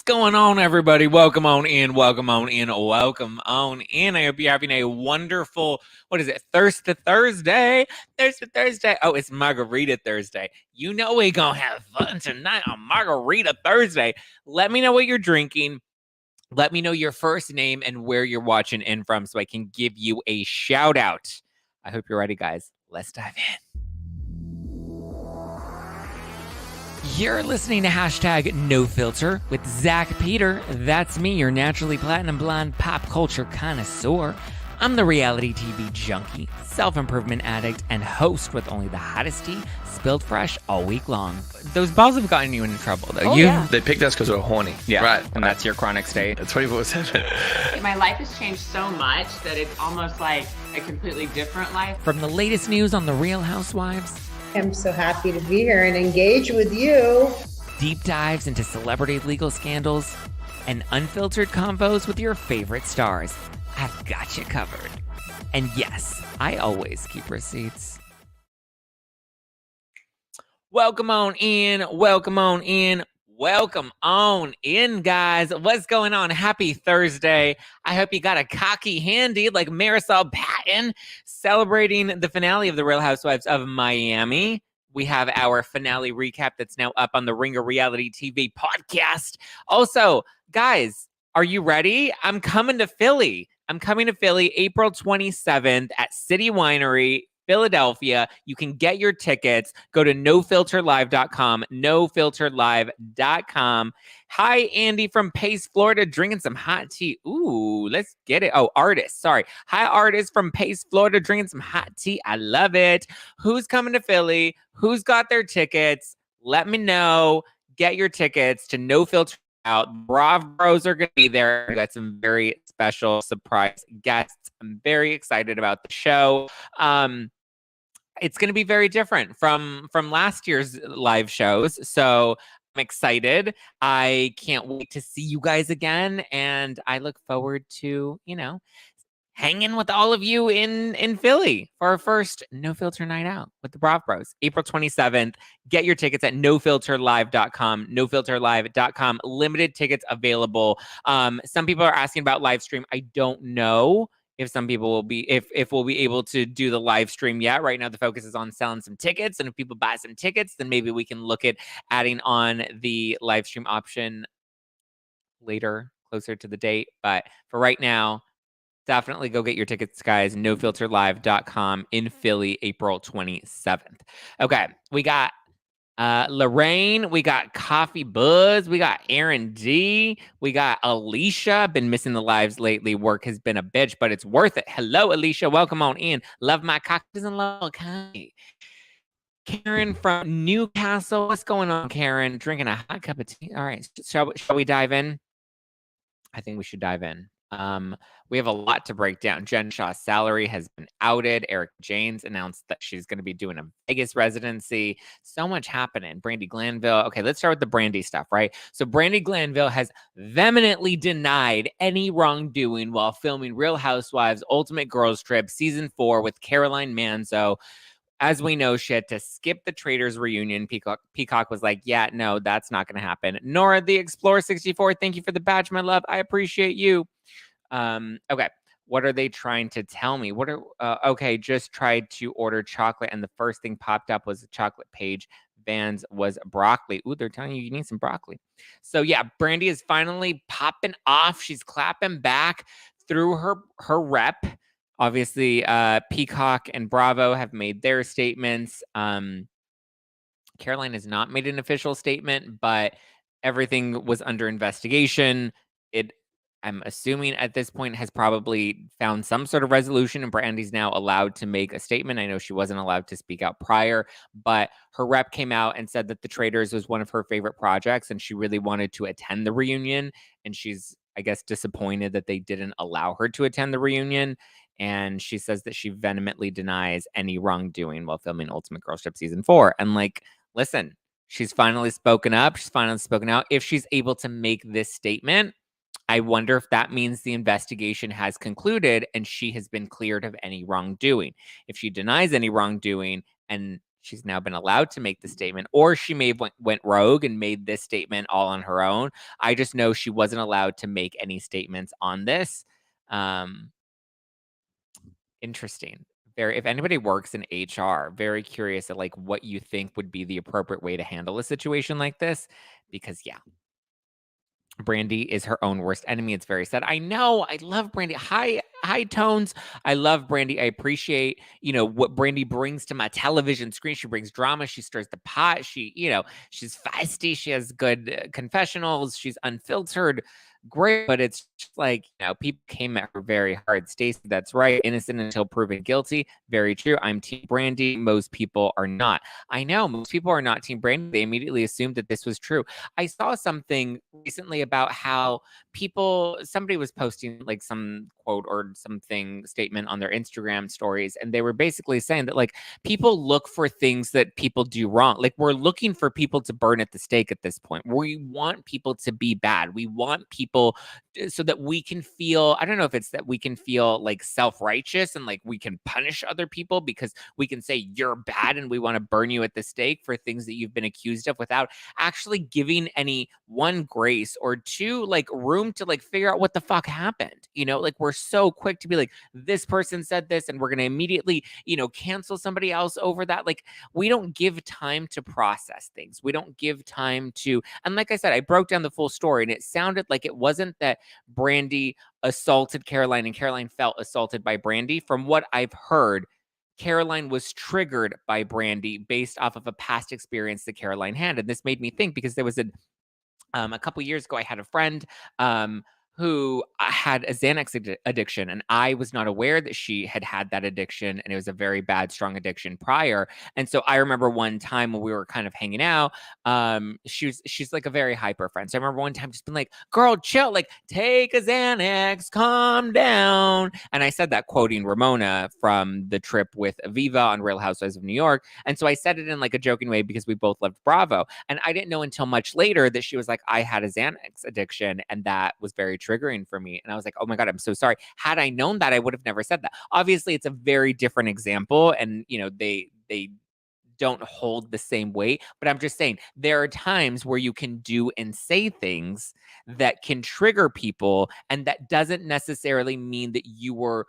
What's going on, everybody? Welcome on in, welcome on in, welcome on in. I hope you're having a wonderful, Thursday? Thursday. Oh, it's Margarita Thursday. You know we're going to have fun tonight on Margarita Thursday. Let me know what you're drinking. Let me know your first name and where you're watching in from so I can give you a shout out. I hope you're ready, guys. Let's dive in. You're listening to hashtag No Filter with Zack Peter. That's me, your naturally platinum blonde pop culture connoisseur. I'm the reality TV junkie, self-improvement addict, and host with only the hottest tea spilled fresh all week long. Those balls have gotten you into trouble, though. Yeah. They picked us because we're horny. Yeah, right. And that's your chronic state. 24/7. My life has changed so much that it's almost like a completely different life. From the latest news on the Real Housewives, I'm so happy to be here and engage with you. deep dives into celebrity legal scandals, and unfiltered convos with your favorite stars, I've got you covered. And yes, I always keep receipts. Welcome on in, welcome on in, welcome on in, guys. What's going on? Happy Thursday. I hope you got a cocky handy like Marisol Patton celebrating the finale of The Real Housewives of Miami. We have our finale recap that's now up on the Ringer Reality TV podcast. Also, guys, are you ready? I'm coming to Philly. April 27th at City Winery, Philadelphia. You can get your tickets. Go to nofilterlive.com, nofilterlive.com. Hi, Andy from Pace, Florida, drinking some hot tea. Ooh, let's get it. Oh, artist. Sorry. Hi, artist from Pace, Florida, drinking some hot tea. I love it. Who's coming to Philly? Who's got their tickets? Let me know. Get your tickets to No Filter Out. Brav Bros are going to be there. We got some very special surprise guests. I'm very excited about the show. It's going to be very different from last year's live shows. So I'm excited. I can't wait to see you guys again. And I look forward to, hanging with all of you in Philly for our first No Filter night out with the Brav Bros. April 27th. Get your tickets at nofilterlive.com, nofilterlive.com. Limited tickets available. Some people are asking about live stream. I don't know if some people will be, if we'll be able to do the live stream yet. Right now, the focus is on selling some tickets. And if people buy some tickets, then maybe we can look at adding on the live stream option later, closer to the date. But for right now, definitely go get your tickets, guys. Nofilterlive.com in Philly, April 27th. Okay, we got Lorraine, we got Coffee Buzz, we got Aaron D, we got Alicia. Been missing the lives lately. Work has been a bitch, but it's worth it. Hello, Alicia. Welcome on in. Love my cocktails and love okay. Karen from Newcastle. What's going on, Karen? Drinking a hot cup of tea. All right, shall we dive in? I think we should dive in. We have a lot to break down. Jen Shah's salary has been outed. Erika Jayne's announced that she's going to be doing a Vegas residency. So much happening. Brandi Glanville. Okay, let's start with the Brandi stuff, right? So Brandi Glanville has vehemently denied any wrongdoing while filming Real Housewives Ultimate Girls Trip Season 4 with Caroline Manzo. As we know, she had to skip the Traitors Reunion. Peacock was like, yeah, no, that's not going to happen. Nora, the Explorer 64, thank you for the badge, my love. I appreciate you. Okay, what are they trying to tell me? Okay, just tried to order chocolate, and the first thing popped up was a chocolate page. Vans was broccoli. Ooh, they're telling you need some broccoli. So yeah, Brandi is finally popping off. She's clapping back through her rep. Obviously, Peacock and Bravo have made their statements. Caroline has not made an official statement, but everything was under investigation. I'm assuming at this point has probably found some sort of resolution, and Brandi's now allowed to make a statement. I know she wasn't allowed to speak out prior, but her rep came out and said that the Traitors was one of her favorite projects, and she really wanted to attend the reunion. And she's, I guess, disappointed that they didn't allow her to attend the reunion. And she says that she vehemently denies any wrongdoing while filming Ultimate Girls Trip Season 4. And listen, she's finally spoken up. She's finally spoken out. If she's able to make this statement, I wonder if that means the investigation has concluded and she has been cleared of any wrongdoing. If she denies any wrongdoing and she's now been allowed to make the statement, or she may have went rogue and made this statement all on her own. I just know she wasn't allowed to make any statements on this. Interesting. Very, if anybody works in HR, very curious at like what you think would be the appropriate way to handle a situation like this. Because yeah, Brandi is her own worst enemy. It's very sad. I know. I love Brandi. High tones. I love Brandi. I appreciate, what Brandi brings to my television screen. She brings drama. She stirs the pot. She's feisty. She has good confessionals. She's unfiltered. Great, but it's just like, people came at her very hard. Stacey, that's right. Innocent until proven guilty. Very true. I'm Team Brandi. Most people are not. I know most people are not Team Brandi. They immediately assumed that this was true. I saw something recently about how somebody was posting like some quote or something statement on their Instagram stories, and they were basically saying that like people look for things that people do wrong. Like we're looking for people to burn at the stake at this point. We want people to be bad. We want people so that we can feel, I don't know if it's that we can feel like self-righteous and like we can punish other people because we can say you're bad and we want to burn you at the stake for things that you've been accused of without actually giving any one grace or two like room to like figure out what the fuck happened. Like we're so quick to be like, this person said this and we're going to immediately, cancel somebody else over that. Like we don't give time to process things. We don't give time to, and like I said, I broke down the full story and it sounded like it wasn't that Brandi assaulted Caroline and Caroline felt assaulted by Brandi. From what I've heard, Caroline was triggered by Brandi based off of a past experience that Caroline had. And this made me think because there was a couple years ago, I had a friend who had a Xanax addiction, and I was not aware that she had that addiction, and it was a very bad, strong addiction prior. And so I remember one time when we were kind of hanging out, she's like a very hyper friend. So I remember one time just being like, "Girl, chill, like take a Xanax, calm down." And I said that quoting Ramona from the trip with Aviva on Real Housewives of New York. And so I said it in like a joking way because we both loved Bravo. And I didn't know until much later that she was like, I had a Xanax addiction, and that was very triggering for me. And I was like, oh my God, I'm so sorry. Had I known that, I would have never said that. Obviously, it's a very different example, and they don't hold the same weight. But I'm just saying there are times where you can do and say things that can trigger people, and that doesn't necessarily mean that you were,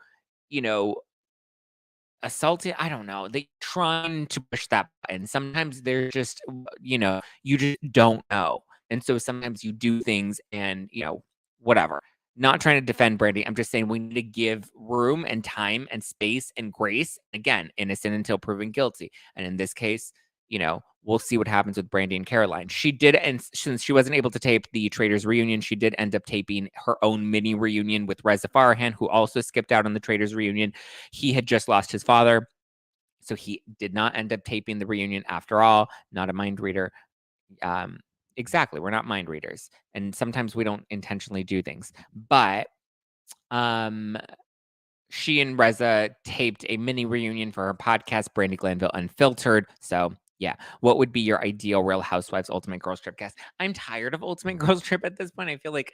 assaulted. I don't know. They're trying to push that button. Sometimes they're just, you just don't know. And so sometimes you do things and, whatever. Not trying to defend Brandi. I'm just saying we need to give room and time and space and grace. Again, innocent until proven guilty. And in this case, we'll see what happens with Brandi and Caroline. She did, and since she wasn't able to tape the Traitors Reunion, she did end up taping her own mini reunion with Reza Farhan, who also skipped out on the Traitors Reunion. He had just lost his father, so he did not end up taping the reunion after all. Not a mind reader. Exactly. We're not mind readers. And sometimes we don't intentionally do things. But she and Reza taped a mini reunion for her podcast, Brandi Glanville Unfiltered. So yeah, what would be your ideal Real Housewives Ultimate Girls Trip cast? I'm tired of Ultimate Girls Trip at this point. I feel like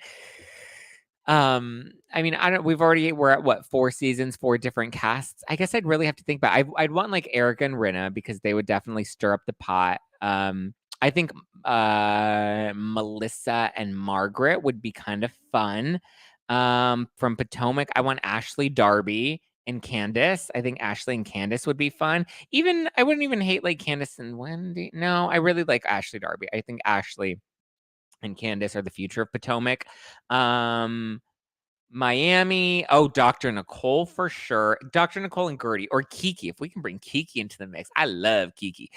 I mean, we're at what, 4 seasons, 4 different casts. I guess I'd really have to think about I'd want like Erika and Rinna because they would definitely stir up the pot. I think Melissa and Margaret would be kind of fun. From Potomac, I want Ashley, Darby, and Candace. I think Ashley and Candace would be fun. I wouldn't even hate like Candace and Wendy. No, I really like Ashley, Darby. I think Ashley and Candace are the future of Potomac. Miami. Oh, Dr. Nicole for sure. Dr. Nicole and Gertie, or Kiki. If we can bring Kiki into the mix. I love Kiki.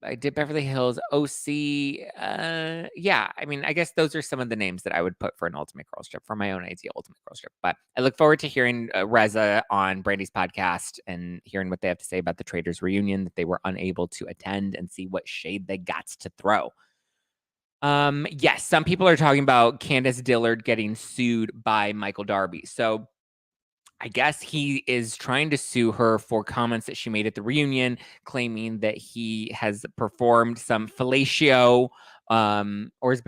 I did Beverly Hills, OC. Yeah, I mean, I guess those are some of the names that I would put for an Ultimate Girls Trip, for my own ideal Ultimate Girls Trip. But I look forward to hearing Reza on Brandi's podcast and hearing what they have to say about the Traitors Reunion that they were unable to attend, and see what shade they got to throw. Yes, some people are talking about Candace Dillard getting sued by Michael Darby. So I guess he is trying to sue her for comments that she made at the reunion, claiming that he has performed some fellatio, or he's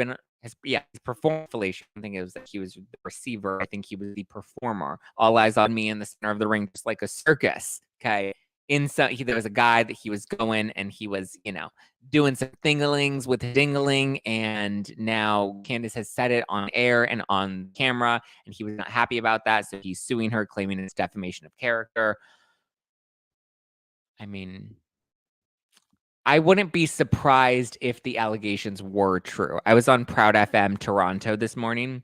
performed fellatio. I think it was that he was the receiver. I think he was the performer. All eyes on me in the center of the ring, just like a circus. Okay. there was a guy that he was going and he was, doing some thingalings with dingling, and now Candace has said it on air and on camera, and he was not happy about that, so he's suing her, claiming it's defamation of character. I mean, I wouldn't be surprised if the allegations were true. I was on Proud FM Toronto this morning,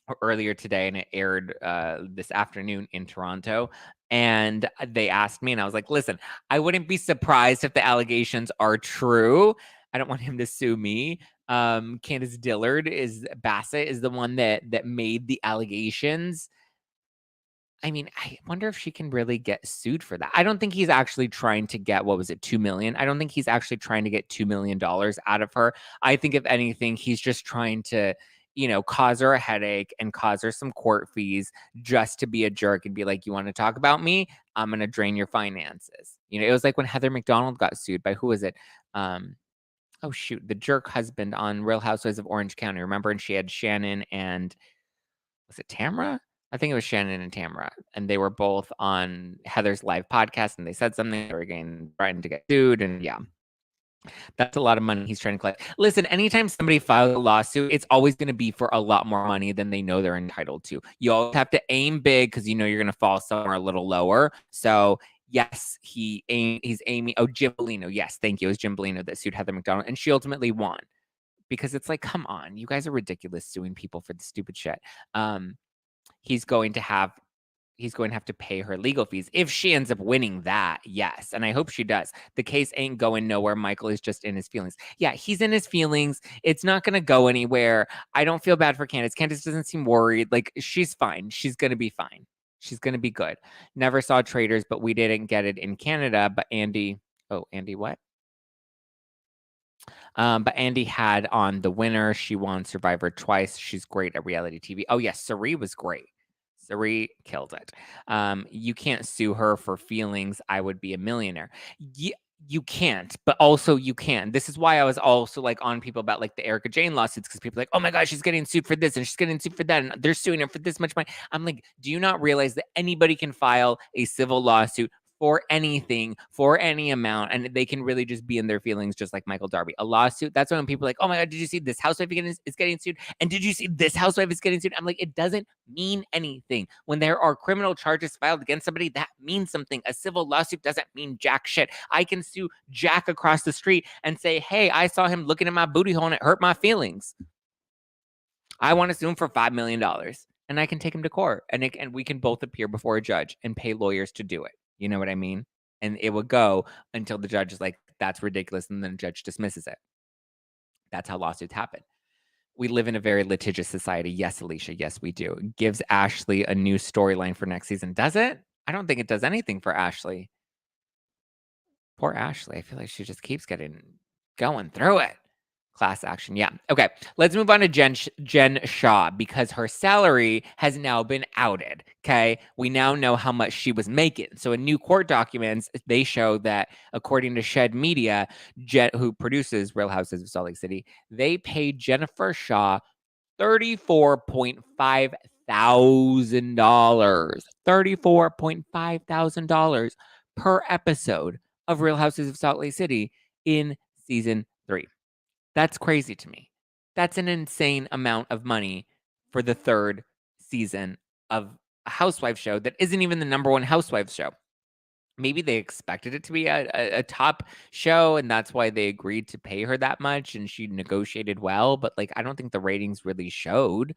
or earlier today, and it aired this afternoon in Toronto. And they asked me, and I was like, listen, I wouldn't be surprised if the allegations are true. I don't want him to sue me. Candace Bassett is the one that made the allegations. I mean, I wonder if she can really get sued for that. I don't think he's actually trying to get, what was it, $2 million? I don't think he's actually trying to get $2 million out of her. I think if anything, he's just trying to, cause her a headache and cause her some court fees just to be a jerk and be like, you want to talk about me? I'm going to drain your finances. It was like when Heather McDonald got sued by, who was it? Oh shoot, the jerk husband on Real Housewives of Orange County. Remember? And she had Shannon and, was it Tamra? I think it was Shannon and Tamra, and they were both on Heather's live podcast, and they said something. They were getting threatened to get sued, and yeah, that's a lot of money he's trying to collect. Listen, anytime somebody files a lawsuit, it's always going to be for a lot more money than they know they're entitled to. You always have to aim big because you're going to fall somewhere a little lower. So yes, he's aiming. Oh, Jim Bellino. Yes, thank you. It was Jim Bellino that sued Heather McDonald, and she ultimately won because it's like, come on, you guys are ridiculous suing people for the stupid shit. He's going to have to pay her legal fees if she ends up winning that. Yes. And I hope she does. The case ain't going nowhere. Michael is just in his feelings. Yeah, he's in his feelings. It's not going to go anywhere. I don't feel bad for Candace. Candace doesn't seem worried. Like, she's fine. She's going to be fine. She's going to be good. Never saw Traitors, but we didn't get it in Canada. But Andy what? But Andy had on The Winner. She won Survivor twice. She's great at reality TV. Oh, yes. Cirie was great. Cirie killed it. You can't sue her for feelings. I would be a millionaire. You can't, but also you can. This is why I was also like on people about like the Erika Jayne lawsuits, because people are like, oh my gosh, she's getting sued for this and she's getting sued for that, and they're suing her for this much money. I'm like, do you not realize that anybody can file a civil lawsuit for anything, for any amount, and they can really just be in their feelings, just like Michael Darby. A lawsuit, that's when people are like, oh my God, did you see this housewife is getting sued? And did you see this housewife is getting sued? I'm like, it doesn't mean anything. When there are criminal charges filed against somebody, that means something. A civil lawsuit doesn't mean jack shit. I can sue Jack across the street and say, hey, I saw him looking at my booty hole and it hurt my feelings. I want to sue him for $5 million. And I can take him to court, and we can both appear before a judge and pay lawyers to do it. You know what I mean? And it would go until the judge is like, that's ridiculous. And then the judge dismisses it. That's how lawsuits happen. We live in a very litigious society. Yes, Alicia. Yes, we do. It gives Ashley a new storyline for next season. Does it? I don't think it does anything for Ashley. Poor Ashley. I feel like she just keeps going through it. Class action. Yeah. Okay. Let's move on to Jen Shah, because her salary has now been outed. Okay. We now know how much she was making. So in new court documents, they show that according to Shed Media, who produces Real Housewives of Salt Lake City, they paid Jennifer Shah $34.5 thousand. $34.5 thousand per episode of Real Housewives of Salt Lake City in season 3. That's crazy to me. That's an insane amount of money for the 3rd season of a housewife show that isn't even the number 1 housewives show. Maybe they expected it to be a top show, and that's why they agreed to pay her that much, and she negotiated well, but like, I don't think the ratings really showed.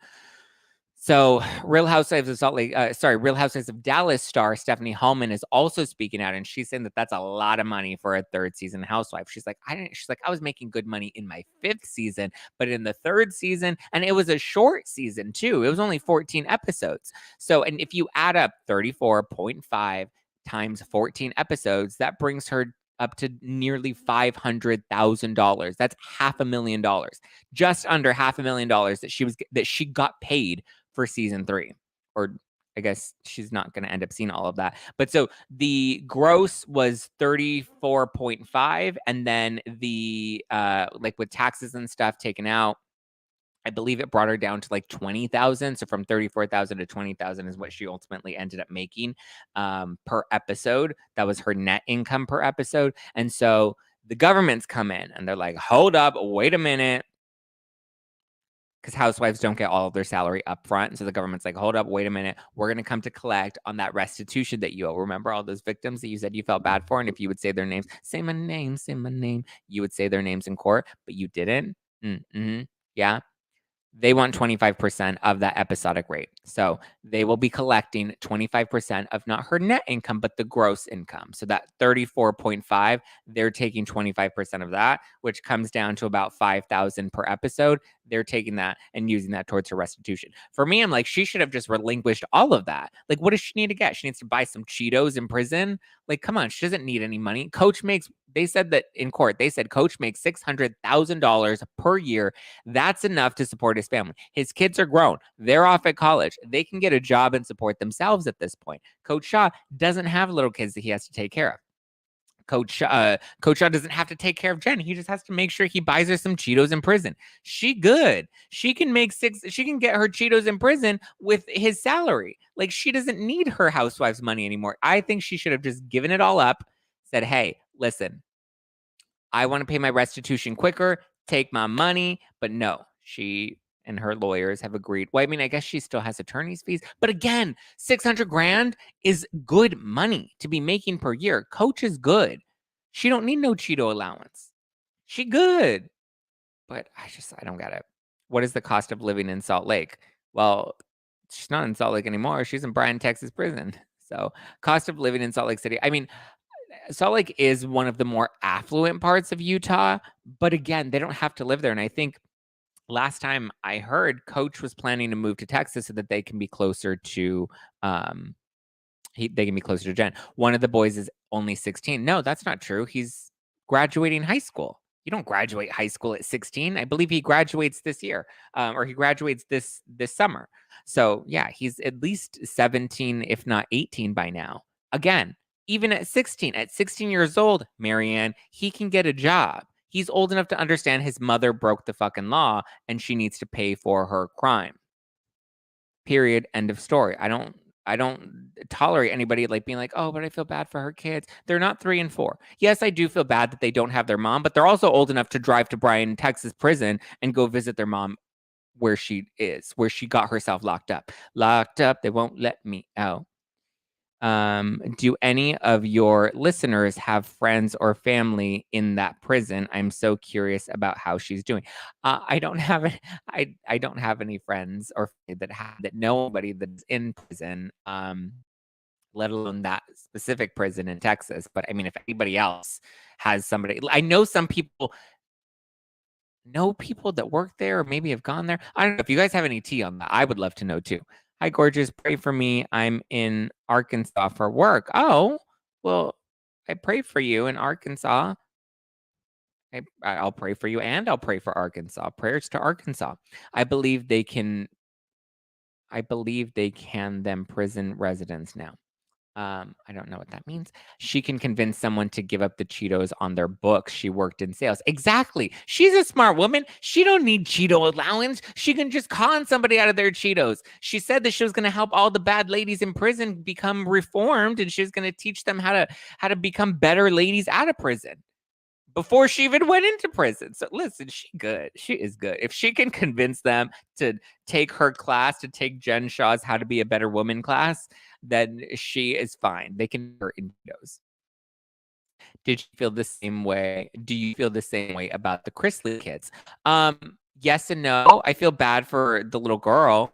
So Real Housewives of Dallas star Stephanie Hallman is also speaking out, and she's saying that that's a lot of money for a 3rd season housewife. She's like, I was making good money in my 5th season, but in the 3rd season, and it was a short season too. It was only 14 episodes. So, and if you add up 34.5 times 14 episodes, that brings her up to nearly $500,000. That's $500,000, just under $500,000 that she got paid for season 3. Or I guess she's not going to end up seeing all of that. But so the gross was 34.5, and then the like with taxes and stuff taken out, I believe it brought her down to like 20,000. So from 34,000 to 20,000 is what she ultimately ended up making per episode. That was her net income per episode. And so the governments come in and they're like, hold up, wait a minute. Because housewives don't get all of their salary up front. So the government's like, hold up, wait a minute. We're going to come to collect on that restitution that you owe. Remember all those victims that you said you felt bad for? And if you would say their names, say my name, you would say their names in court, but you didn't. Yeah. They want 25% of that episodic rate. So they will be collecting 25% of not her net income, but the gross income. So that 34.5, they're taking 25% of that, which comes down to about 5,000 per episode. They're taking that and using that towards her restitution. For me, I'm like, she should have just relinquished all of that. Like, what does she need to get? She needs to buy some Cheetos in prison. Like, come on, she doesn't need any money. They said that in court, Coach makes $600,000 per year. That's enough to support his family. His kids are grown. They're off at college. They can get a job and support themselves at this point. Coach Shah doesn't have little kids that he has to take care of. Coach Shah doesn't have to take care of Jen. He just has to make sure he buys her some Cheetos in prison. She good. She can get her Cheetos in prison with his salary. Like, she doesn't need her housewife's money anymore. I think she should have just given it all up, said, hey, listen, I want to pay my restitution quicker, take my money. But no, she and her lawyers have agreed. Well, I mean, I guess she still has attorney's fees. But again, 600 grand is good money to be making per year. Coach is good. She don't need no Cheeto allowance. She good. But I don't get it. What is the cost of living in Salt Lake? Well, she's not in Salt Lake anymore. She's in Bryan, Texas prison. So cost of living in Salt Lake City. I mean, Salt Lake is one of the more affluent parts of Utah. But again, they don't have to live there. And I think last time I heard, Coach was planning to move to Texas so that they can be closer to they can be closer to Jen. One of the boys is only 16. No, that's not true. He's graduating high school. You don't graduate high school at 16. I believe he graduates this year, or he graduates this summer. So yeah, he's at least 17, if not 18 by now. Again, even at 16 years old, Marianne, he can get a job. He's old enough to understand his mother broke the fucking law and she needs to pay for her crime. Period. End of story. I don't tolerate anybody like being like, oh, but I feel bad for her kids. They're not 3 and 4. Yes, I do feel bad that they don't have their mom, but they're also old enough to drive to Bryan, Texas prison and go visit their mom where she got herself locked up. They won't let me out. Do any of your listeners have friends or family in that prison? I'm so curious about how she's doing. I don't have I don't have any friends or that know anybody that's in prison, let alone that specific prison in Texas. But I mean, if anybody else has somebody, I know some people that work there or maybe have gone there. I don't know if you guys have any tea on that. I would love to know too. Hi, gorgeous. Pray for me. I'm in Arkansas for work. Oh, well, I pray for you in Arkansas. I'll pray for you and I'll pray for Arkansas. Prayers to Arkansas. I believe they can them prison residents now. I don't know what that means. She can convince someone to give up the Cheetos on their books. She worked in sales. Exactly. She's a smart woman. She don't need Cheeto allowance. She can just con somebody out of their Cheetos. She said that she was going to help all the bad ladies in prison become reformed, and she was going to teach them how to become better ladies out of prison before she even went into prison. So listen, she is good. If she can convince them to take her class, to take Jen Shah's How to Be a Better Woman class, then she is fine. They can her in Cheetos. Did you feel the same way? Do you feel the same way about the Chrisley kids? Yes and no. I feel bad for the little girl,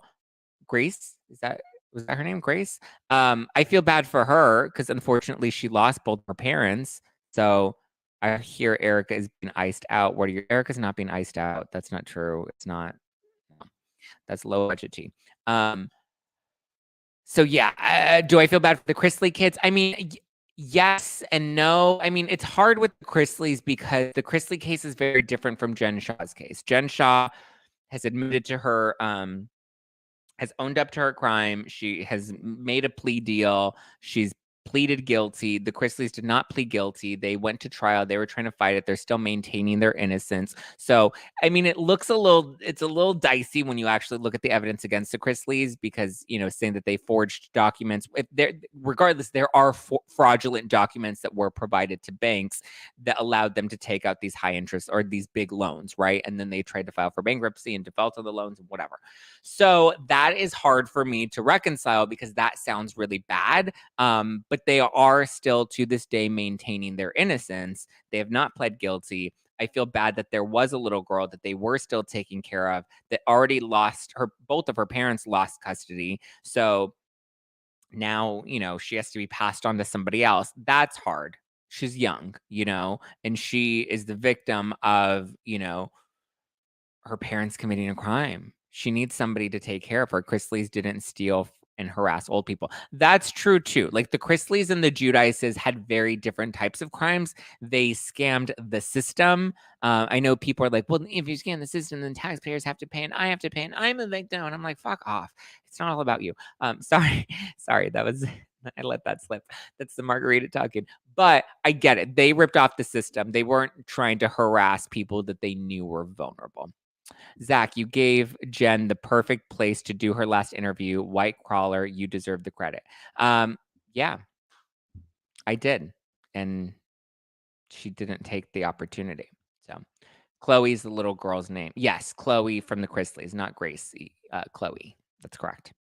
Grace. Was that her name, Grace? I feel bad for her because unfortunately she lost both her parents. So I hear Erika is being iced out. Erika's not being iced out. That's not true. It's not. That's low budget tea. So yeah, do I feel bad for the Chrisley kids? I mean, yes and no. I mean, it's hard with the Chrisleys because the Chrisley case is very different from Jen Shah's case. Jen Shah has admitted to her, has owned up to her crime. She has made a plea deal. She's pleaded guilty. The Chrisleys did not plead guilty. They went to trial. They were trying to fight it. They're still maintaining their innocence. So, I mean, it's a little dicey when you actually look at the evidence against the Chrisleys because, saying that they forged documents. Regardless, there are fraudulent documents that were provided to banks that allowed them to take out these high interest or these big loans, right? And then they tried to file for bankruptcy and default on the loans and whatever. So that is hard for me to reconcile because that sounds really bad. But they are still to this day maintaining their innocence. They have not pled guilty. I feel bad that there was a little girl that they were still taking care of that already both of her parents lost custody. So now, she has to be passed on to somebody else. That's hard. She's young, and she is the victim of, her parents committing a crime. She needs somebody to take care of her. Chrisleys didn't steal and harass old people. That's true too. Like the Chrisleys and the Giudices had very different types of crimes. They scammed the system. I know people are like, well, if you scam the system, then taxpayers have to pay and I have to pay and I'm a victim. And I'm like, fuck off. It's not all about you. Sorry. That was, I let that slip. That's the margarita talking. But I get it. They ripped off the system. They weren't trying to harass people that they knew were vulnerable. Zack, you gave Jen the perfect place to do her last interview. White collar, you deserve the credit. Yeah, I did. And she didn't take the opportunity. So Chloe's the little girl's name. Yes, Chloe from the Chrisleys, not Gracie. Chloe. That's correct.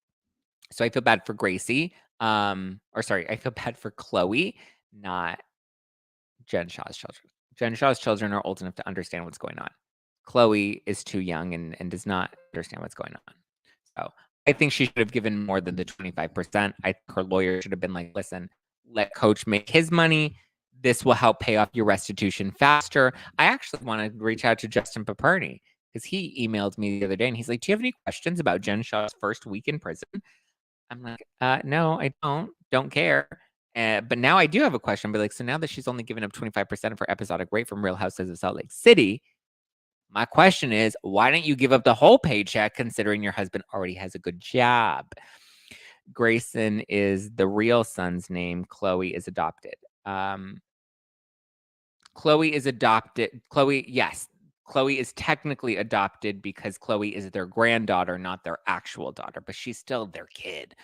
So I feel bad for Gracie. I feel bad for Chloe, not Jen Shah's children. Jen Shah's children are old enough to understand what's going on. Chloe is too young and does not understand what's going on. So I think she should have given more than the 25%. I think her lawyer should have been like, listen, let Coach make his money. This will help pay off your restitution faster. I actually want to reach out to Justin Paperny because he emailed me the other day and he's like, do you have any questions about Jen Shah's first week in prison? I'm like, no, I don't care. But now I do have a question. But so now that she's only given up 25% of her episodic rate from Real Housewives of Salt Lake City, my question is, why don't you give up the whole paycheck considering your husband already has a good job? Grayson is the real son's name. Chloe is adopted. Chloe is adopted. Yes. Chloe is technically adopted because Chloe is their granddaughter, not their actual daughter, but she's still their kid.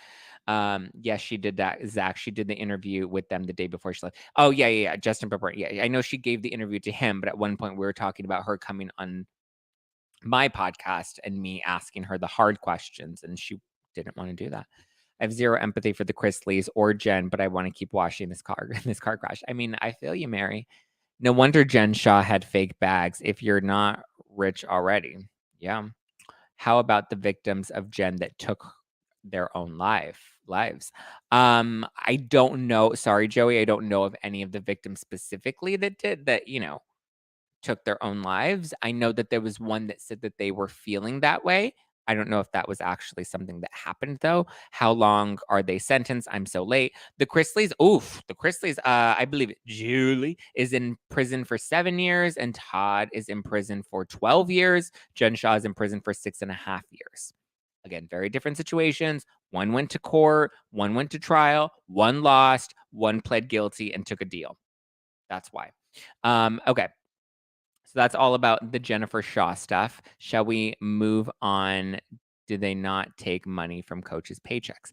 Yes, she did that, Zach. She did the interview with them the day before she left. Oh, yeah. Justin Bieber. Yeah, I know she gave the interview to him, but at one point we were talking about her coming on my podcast and me asking her the hard questions, and she didn't want to do that. I have zero empathy for the Chrisleys or Jen, but I want to keep washing this car crash. I mean, I feel you, Mary. No wonder Jen Shah had fake bags if you're not rich already. Yeah. How about the victims of Jen that took their own lives? I don't know. Sorry, Joey. I don't know of any of the victims specifically that did that, took their own lives. I know that there was one that said that they were feeling that way. I don't know if that was actually something that happened, though. How long are they sentenced? I'm so late. The Chrisleys, I believe Julie is in prison for 7 years and Todd is in prison for 12 years. Jen Shah is in prison for 6.5 years. Again, very different situations. One went to court, one went to trial, one lost, one pled guilty and took a deal. That's why. Okay. So that's all about the Jennifer Shah stuff. Shall we move on? Do they not take money from coaches' paychecks?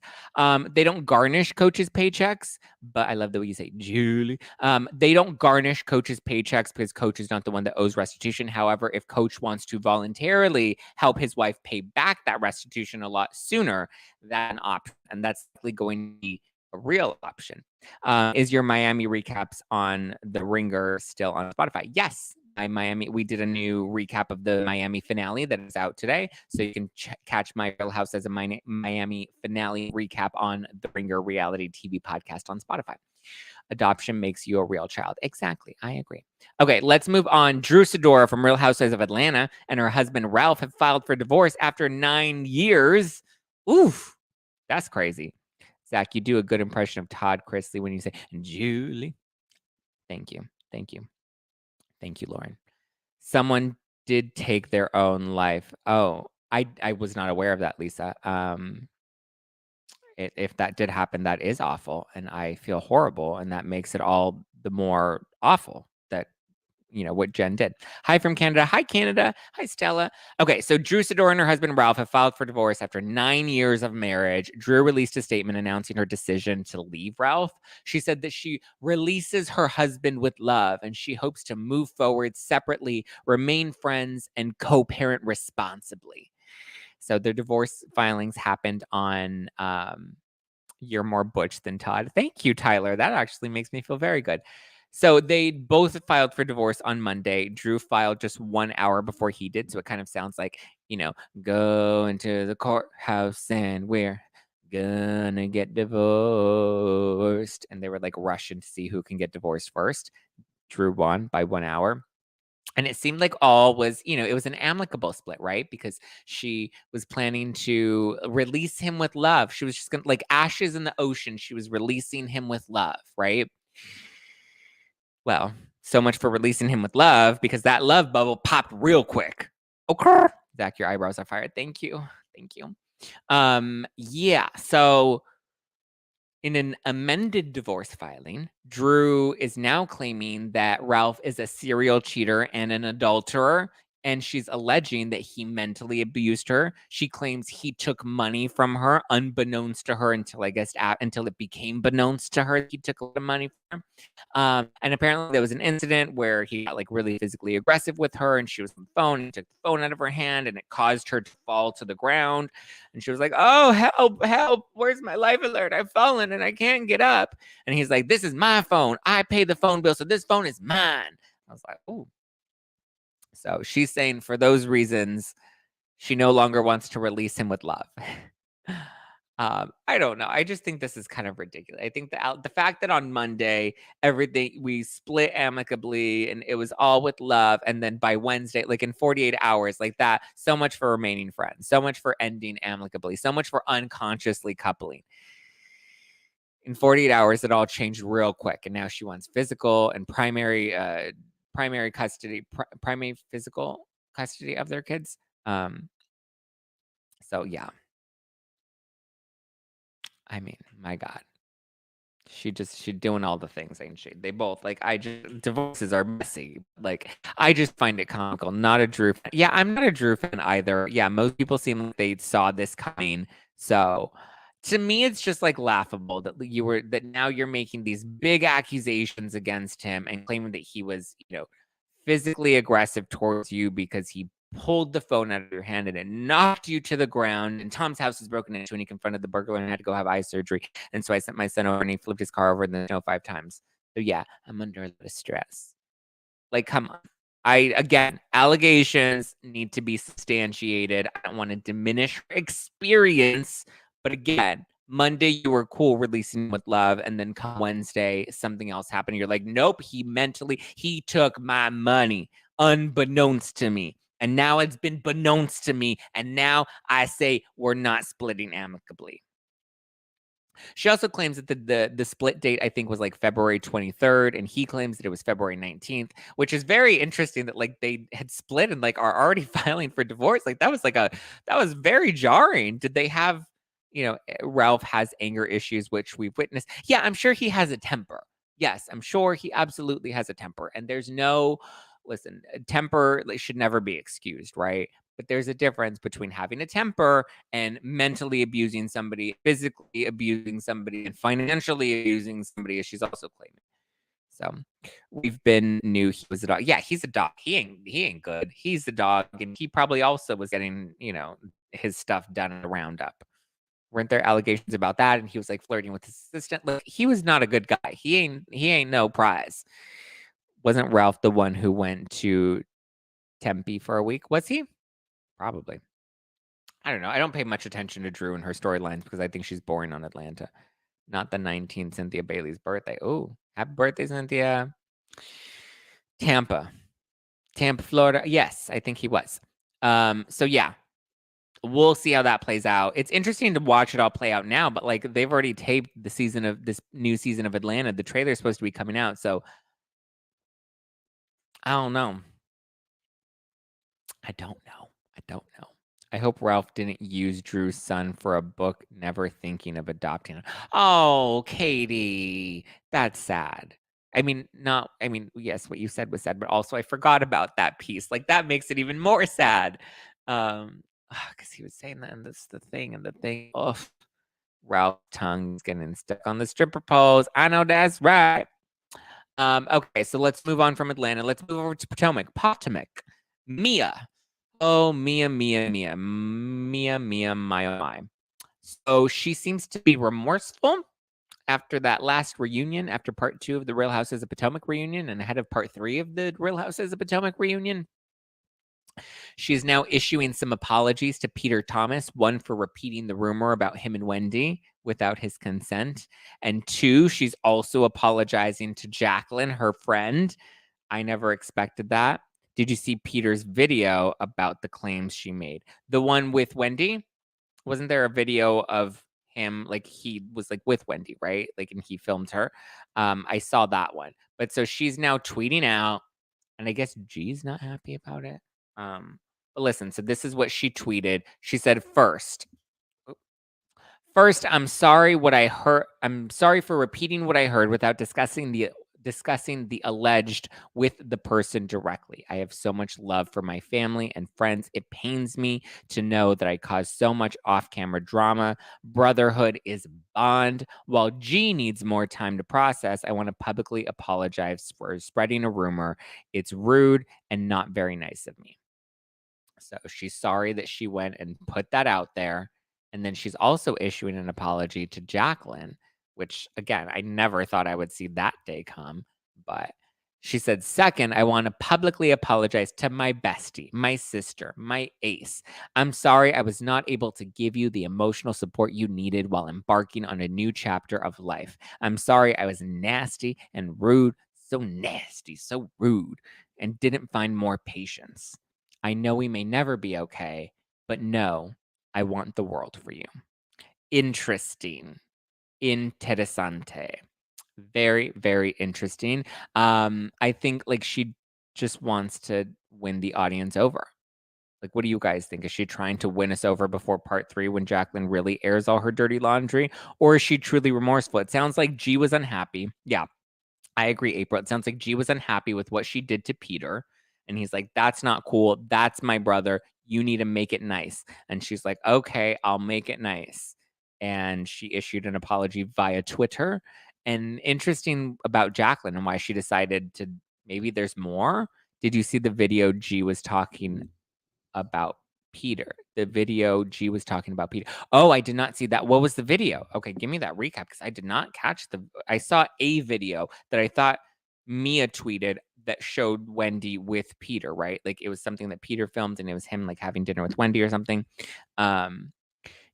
They don't garnish coaches' paychecks, but I love the way you say Julie. They don't garnish coaches' paychecks because coach is not the one that owes restitution. However, if coach wants to voluntarily help his wife pay back that restitution a lot sooner, that's an option. And that's likely going to be a real option. Is your Miami recaps on The Ringer still on Spotify? Yes. We did a new recap of the Miami finale that is out today. So you can catch my Real House as a Miami finale recap on the Ringer reality TV podcast on Spotify. Adoption makes you a real child. Exactly. I agree. Okay, let's move on. Drew Sidora from Real Housewives of Atlanta and her husband Ralph have filed for divorce after 9 years. Oof, that's crazy. Zach, you do a good impression of Todd Chrisley when you say, Julie. Thank you. Thank you, Lauren. Someone did take their own life. Oh, I was not aware of that, Lisa. if that did happen, that is awful, and I feel horrible, and that makes it all the more awful that, what Jen did. Hi from Canada. Hi, Canada. Hi, Stella. Okay, so Drew Sidora and her husband Ralph have filed for divorce after 9 years of marriage. Drew released a statement announcing her decision to leave Ralph. She said that she releases her husband with love, and she hopes to move forward separately, remain friends, and co-parent responsibly. So the divorce filings happened on You're More Butch Than Todd. Thank you, Tyler. That actually makes me feel very good. So they both filed for divorce on Monday. Drew filed just 1 hour before he did. So it kind of sounds like, go into the courthouse and we're gonna get divorced. And they were like rushing to see who can get divorced first. Drew won by 1 hour. And it seemed like all was, it was an amicable split, right? Because she was planning to release him with love. She was just going to, like ashes in the ocean, she was releasing him with love, right? Well, so much for releasing him with love, because that love bubble popped real quick. Okay. Zach, your eyebrows are fired. Thank you. Thank you. Yeah. So in an amended divorce filing, Drew is now claiming that Ralph is a serial cheater and an adulterer, and she's alleging that he mentally abused her. She claims he took money from her, unbeknownst to her, until until it became beknownst to her that he took a lot of money from her. And apparently there was an incident where he got like really physically aggressive with her, and she was on the phone, and he took the phone out of her hand, and it caused her to fall to the ground. And she was like, "Oh, help, help. Where's my life alert? I've fallen and I can't get up." And he's like, "This is my phone. I pay the phone bill, so this phone is mine." I was like, "Ooh." So she's saying for those reasons, she no longer wants to release him with love. I don't know. I just think this is kind of ridiculous. I think the fact that on Monday everything we split amicably and it was all with love, and then by Wednesday, like in 48 hours, like that, so much for remaining friends, so much for ending amicably, so much for unconsciously coupling. In 48 hours, it all changed real quick, and now she wants physical and primary custody, primary physical custody of their kids. So yeah. I mean, my God. She doing all the things, ain't she? They both divorces are messy. Like, I just find it comical. Not a Drew fan. Yeah, I'm not a Drew fan either. Yeah, most people seem like they saw this coming. So to me, it's just like laughable that now you're making these big accusations against him and claiming that he was, physically aggressive towards you because he pulled the phone out of your hand and it knocked you to the ground. And Tom's house was broken into, and he confronted the burglar and had to go have eye surgery. And so I sent my son over, and he flipped his car over in the snow 5 times. So yeah, I'm under a lot of stress. Like, come on. Again, allegations need to be substantiated. I don't want to diminish her experience, but again, Monday you were cool releasing with love, and then come Wednesday something else happened. You're like, nope, he took my money unbeknownst to me, and now it's been beknownst to me, and now I say we're not splitting amicably. She also claims that the split date, I think, was like February 23rd, and he claims that it was February 19th, which is very interesting that like they had split and like are already filing for divorce. Like that was very jarring. Did they have, Ralph has anger issues, which we've witnessed. Yeah, I'm sure he has a temper. Yes, I'm sure he absolutely has a temper. And there's temper should never be excused, right? But there's a difference between having a temper and mentally abusing somebody, physically abusing somebody, and financially abusing somebody, as she's also claiming. So knew he was a dog. Yeah, he's a dog. He ain't good. He's the dog, and he probably also was getting, his stuff done at a roundup. Weren't there allegations about that? And he was like flirting with his assistant. Like, he was not a good guy. He ain't no prize. Wasn't Ralph the one who went to Tempe for a week? Was he? Probably. I don't know. I don't pay much attention to Drew and her storylines because I think she's boring on Atlanta. Not the 19th Cynthia Bailey's birthday. Oh, happy birthday, Cynthia. Tampa, Florida. Yes, I think he was. So yeah, we'll see how that plays out. It's interesting to watch it all play out now, but like they've already taped this new season of Atlanta. The trailer is supposed to be coming out, so I don't know. I don't know. I hope Ralph didn't use Drew's son for a book, never thinking of adopting him. Oh, Katie, that's sad. I mean, yes, what you said was sad, but also I forgot about that piece. Like that makes it even more sad. Because he was saying that, and this the thing, and the thing. Oh, Ralph's tongue's getting stuck on the stripper pose. I know that's right. Okay, so let's move on from Atlanta. Let's move over to Potomac. Mia. Oh, Mia, my, oh, my. So she seems to be remorseful after that last reunion, after part 2 of the Real Houses of Potomac reunion and ahead of part 3 of the Real Houses of Potomac reunion. She is now issuing some apologies to Peter Thomas, one for repeating the rumor about him and Wendy without his consent, and 2, she's also apologizing to Jacqueline, her friend. I never expected that. Did you see Peter's video about the claims she made? The one with Wendy? Wasn't there a video of him, like he was like with Wendy, right? Like, and he filmed her. I saw that one. But so she's now tweeting out, and I guess G's not happy about it. But listen, so this is what she tweeted. She said, First, I'm sorry what I heard. I'm sorry for repeating what I heard without discussing the alleged with the person directly. I have so much love for my family and friends. It pains me to know that I caused so much off-camera drama. Brotherhood is bond. While G needs more time to process, I want to publicly apologize for spreading a rumor. It's rude and not very nice of me. So she's sorry that she went and put that out there. And then she's also issuing an apology to Jacqueline, which, again, I never thought I would see that day come. But she said, Second, I want to publicly apologize to my bestie, my sister, my ace. I'm sorry I was not able to give you the emotional support you needed while embarking on a new chapter of life. I'm sorry I was nasty and rude, so nasty, so rude, and didn't find more patience. I know we may never be okay, but no, I want the world for you. Interesting. Interessante. Very, very interesting. I think like she just wants to win the audience over. Like, what do you guys think? Is she trying to win us over before part 3 when Jacqueline really airs all her dirty laundry? Or is she truly remorseful? It sounds like G was unhappy. Yeah, I agree, April. It sounds like G was unhappy with what she did to Peter. And he's like, that's not cool. That's my brother. You need to make it nice. And she's like, okay, I'll make it nice. And she issued an apology via Twitter. And interesting about Jacqueline and why she decided to, maybe there's more. Did you see the video G was talking about Peter? The video G was talking about Peter. Oh, I did not see that. What was the video? Okay, give me that recap because I did not catch I saw a video that I thought Mia tweeted that showed Wendy with Peter, right? Like it was something that Peter filmed and it was him like having dinner with Wendy or something.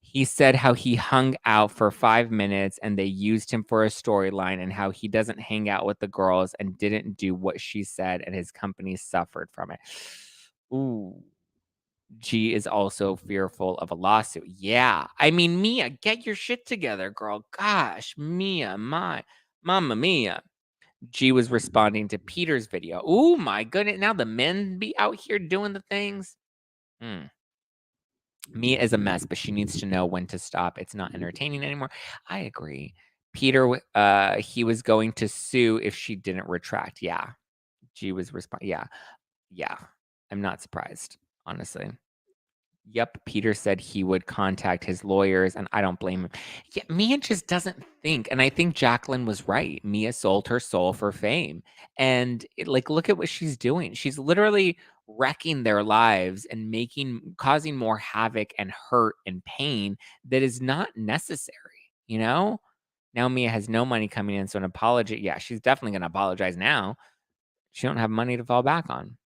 He said how he hung out for 5 minutes and they used him for a storyline and how he doesn't hang out with the girls and didn't do what she said and his company suffered from it. Ooh. G is also fearful of a lawsuit. Yeah. I mean, Mia, get your shit together, girl. Gosh, Mia, Mamma Mia. G was responding to Peter's video. Oh my goodness. Now the men be out here doing the things. Mia is a mess, but she needs to know when to stop. It's not entertaining anymore. I agree. Peter, he was going to sue if she didn't retract. Yeah. G was responding. Yeah. Yeah. I'm not surprised, honestly. Yep, Peter said he would contact his lawyers, and I don't blame him. Yeah, Mia just doesn't think, and I think Jacqueline was right. Mia sold her soul for fame, and look at what she's doing. She's literally wrecking their lives and causing more havoc and hurt and pain that is not necessary. You know. Now Mia has no money coming in, so an apology. Yeah, she's definitely going to apologize now. She don't have money to fall back on.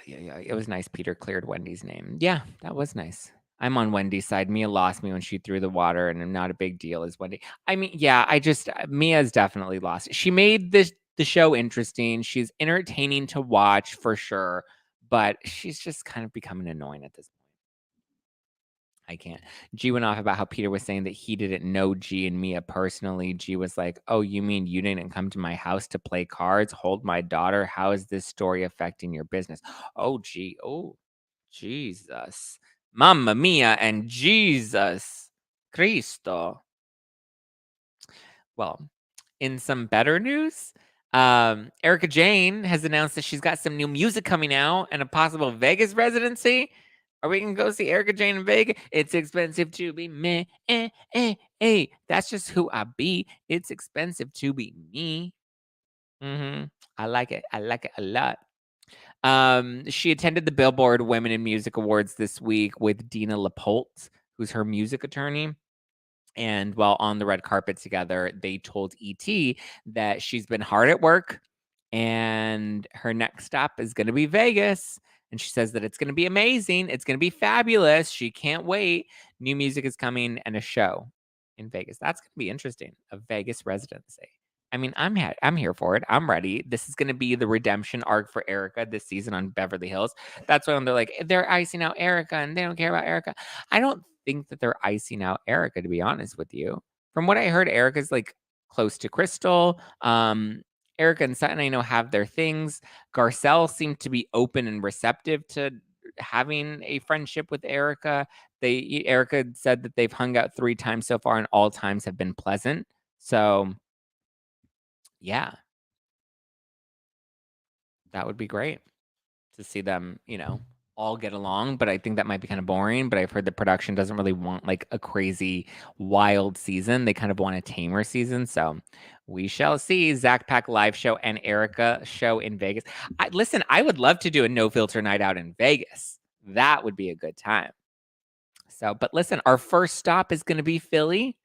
Yeah. It was nice Peter cleared Wendy's name. Yeah, that was nice. I'm on Wendy's side. Mia lost me when she threw the water, and I'm not a big deal as Wendy. I mean, yeah, Mia's definitely lost. She made the show interesting. She's entertaining to watch for sure, but she's just kind of becoming annoying at this point. I can't. G went off about how Peter was saying that he didn't know G and Mia personally. G was like, oh, you mean you didn't come to my house to play cards, hold my daughter? How is this story affecting your business? Oh, G. Oh, Jesus. Mamma mia and Jesus Cristo. Well, in some better news, Erika Jayne has announced that she's got some new music coming out and a possible Vegas residency. Are we gonna go see Erika Jayne in Vegas? It's expensive to be me. That's just who I be. It's expensive to be me. I like it. I like it a lot. She attended the Billboard Women in Music Awards this week with Dina LaPolt, who's her music attorney. And while on the red carpet together, they told ET that she's been hard at work and her next stop is going to be Vegas. And she says that it's going to be amazing. It's going to be fabulous. She can't wait. New music is coming and a show in Vegas. That's going to be interesting. A Vegas residency. I mean, I'm here for it. I'm ready. This is going to be the redemption arc for Erika this season on Beverly Hills. That's when they're like, they're icing out Erika and they don't care about Erika. I don't think that they're icing out Erika, to be honest with you. From what I heard, Erika's like close to Crystal. Erika and Sutton, I know, have their things. Garcelle seemed to be open and receptive to having a friendship with Erika. Erika said that they've hung out 3 times so far and all times have been pleasant. So yeah, that would be great to see them, all get along. But I think that might be kind of boring. But I've heard the production doesn't really want like a crazy, wild season. They kind of want a tamer season. So we shall see. Zack Pack live show and Erika show in Vegas. Listen, I would love to do a no filter night out in Vegas. That would be a good time. So, but listen, our first stop is going to be Philly.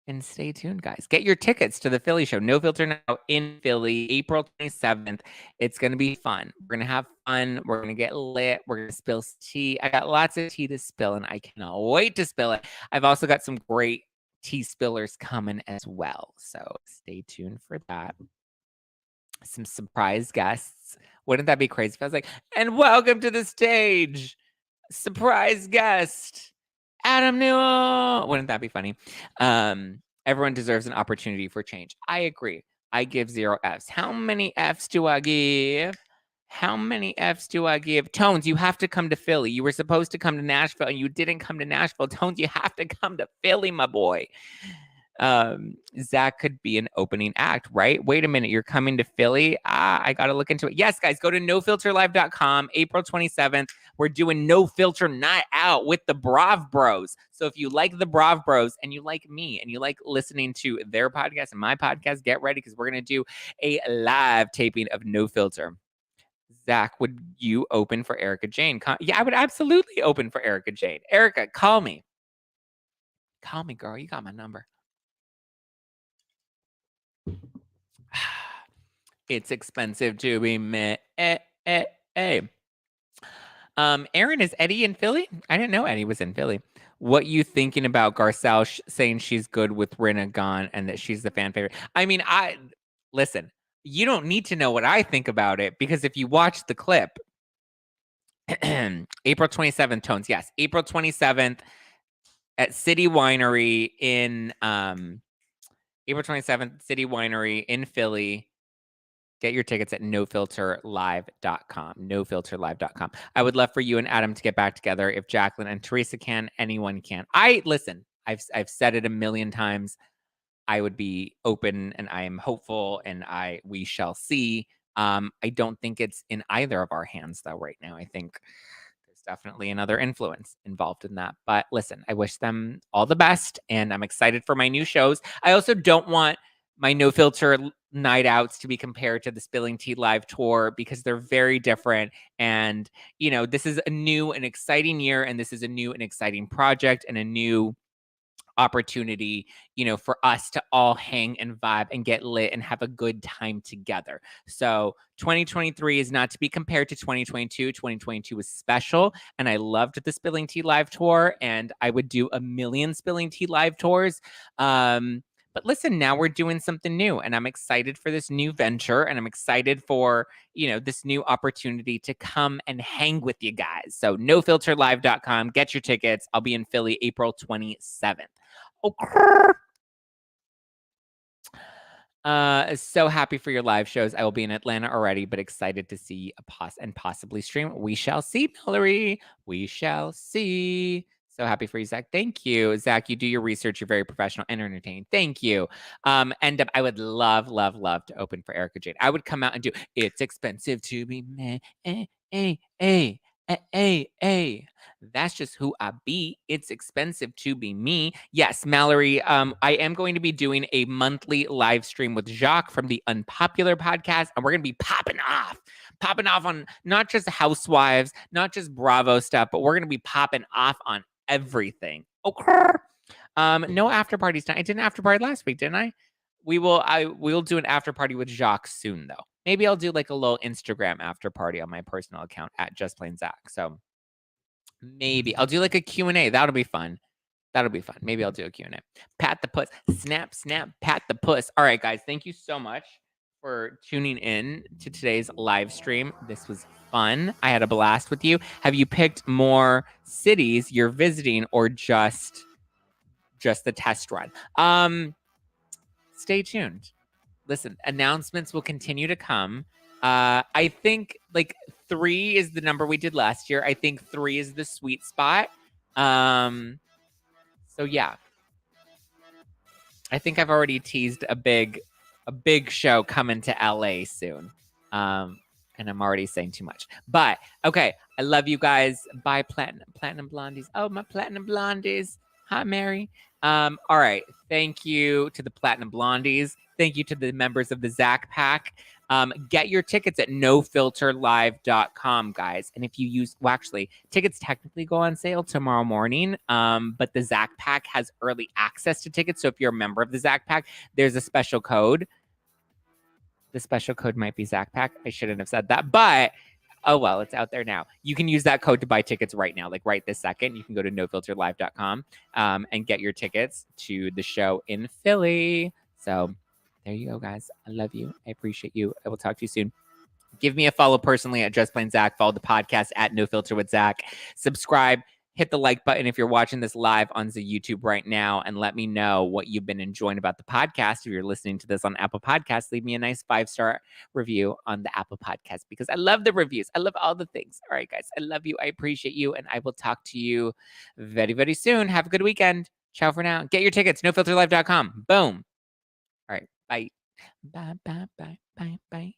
And stay tuned, guys. Get your tickets to the Philly show. No Filter Now in Philly, April 27th. It's going to be fun. We're going to have fun. We're going to get lit. We're going to spill tea. I got lots of tea to spill, and I cannot wait to spill it. I've also got some great tea spillers coming as well. So stay tuned for that. Some surprise guests. Wouldn't that be crazy if I was like, and welcome to the stage, surprise guest, Adam Newell. Wouldn't that be funny? Everyone deserves an opportunity for change. I agree. I give 0 Fs. How many Fs do I give? How many Fs do I give? Tones, you have to come to Philly. You were supposed to come to Nashville and you didn't come to Nashville. Tones, you have to come to Philly, my boy. Zack could be an opening act, right? Wait a minute, you're coming to Philly? I gotta look into it. Yes, guys, go to nofilterlive.com, April 27th. We're doing No Filter Night Out with the Brav Bros. So if you like the Brav Bros and you like me and you like listening to their podcast and my podcast, get ready because we're gonna do a live taping of No Filter. Zack, would you open for Erika Jayne? Yeah, I would absolutely open for Erika Jayne. Erika, call me. Call me, girl. You got my number. It's expensive to be me. Aaron, is Eddie in Philly? I didn't know Eddie was in Philly. What you thinking about Garcelle saying she's good with Rinna gone and that she's the fan favorite? I mean, listen, you don't need to know what I think about it because if you watch the clip, April 27th, Tones, yes, April 27th at City Winery in April 27th, City Winery in Philly. Get your tickets at nofilterlive.com. Nofilterlive.com. I would love for you and Adam to get back together. If Jacqueline and Teresa can, anyone can. Listen, I've said it a million times. I would be open and I am hopeful and we shall see. I don't think it's in either of our hands though right now. I think there's definitely another influence involved in that. But listen, I wish them all the best and I'm excited for my new shows. I also don't want my No Filter night outs to be compared to the Spilling Tea Live tour because they're very different. And, this is a new and exciting year and this is a new and exciting project and a new opportunity, for us to all hang and vibe and get lit and have a good time together. So 2023 is not to be compared to 2022. 2022 was special and I loved the Spilling Tea Live tour and I would do a million Spilling Tea Live tours. But listen, now we're doing something new and I'm excited for this new venture and I'm excited for, this new opportunity to come and hang with you guys. So nofilterlive.com, get your tickets. I'll be in Philly April 27th. Okay. So happy for your live shows. I will be in Atlanta already, but excited to see and possibly stream. We shall see, Mallory. We shall see. So happy for you, Zach. Thank you. Zach, you do your research. You're very professional and entertaining. Thank you. And I would love to open for Erika Jayne. I would come out and do It's Expensive to Be Me. That's just who I be. It's expensive to be me. Yes, Mallory, I am going to be doing a monthly live stream with Jacques from the Unpopular podcast, and we're going to be popping off on not just Housewives, not just Bravo stuff, but we're going to be popping off on everything. Okay. No after parties tonight. I did an after party last week, didn't I? We'll do an after party with Jacques soon, though. Maybe I'll do like a little Instagram after party on my personal account at Just Plain Zach. So maybe I'll do like a Q&A. That'll be fun. Maybe I'll do a Q&A. Pat the puss. Snap, pat the puss. All right, guys. Thank you so much for tuning in to today's live stream. This was fun. I had a blast with you. Have you picked more cities you're visiting or just the test run? Stay tuned. Listen, announcements will continue to come. I think like 3 is the number we did last year. I think 3 is the sweet spot. So yeah, I think I've already teased a big show coming to LA soon. And I'm already saying too much, but okay. I love you guys. Bye, platinum blondies. Oh, my platinum blondies. Hi, Mary. All right. Thank you to the platinum blondies. Thank you to the members of the Zack Pack. Get your tickets at nofilterlive.com, guys. And if you use, well, actually, tickets technically go on sale tomorrow morning. But the Zack Pack has early access to tickets. So if you're a member of the Zack Pack, there's a special code. The special code might be Zack Pack. I shouldn't have said that, but oh well, it's out there now. You can use that code to buy tickets right now, like right this second. You can go to nofilterlive.com and get your tickets to the show in Philly. So there you go, guys. I love you. I appreciate you. I will talk to you soon. Give me a follow personally at Just Plain Zach. Follow the podcast at No Filter with Zach. Subscribe. Hit the like button if you're watching this live on the YouTube right now, and let me know what you've been enjoying about the podcast. If you're listening to this on Apple Podcasts, leave me a nice 5-star review on the Apple Podcast because I love the reviews. I love all the things. All right, guys. I love you. I appreciate you, and I will talk to you very, very soon. Have a good weekend. Ciao for now. Get your tickets. NoFilterLive.com. Boom. All right. Bye. Bye.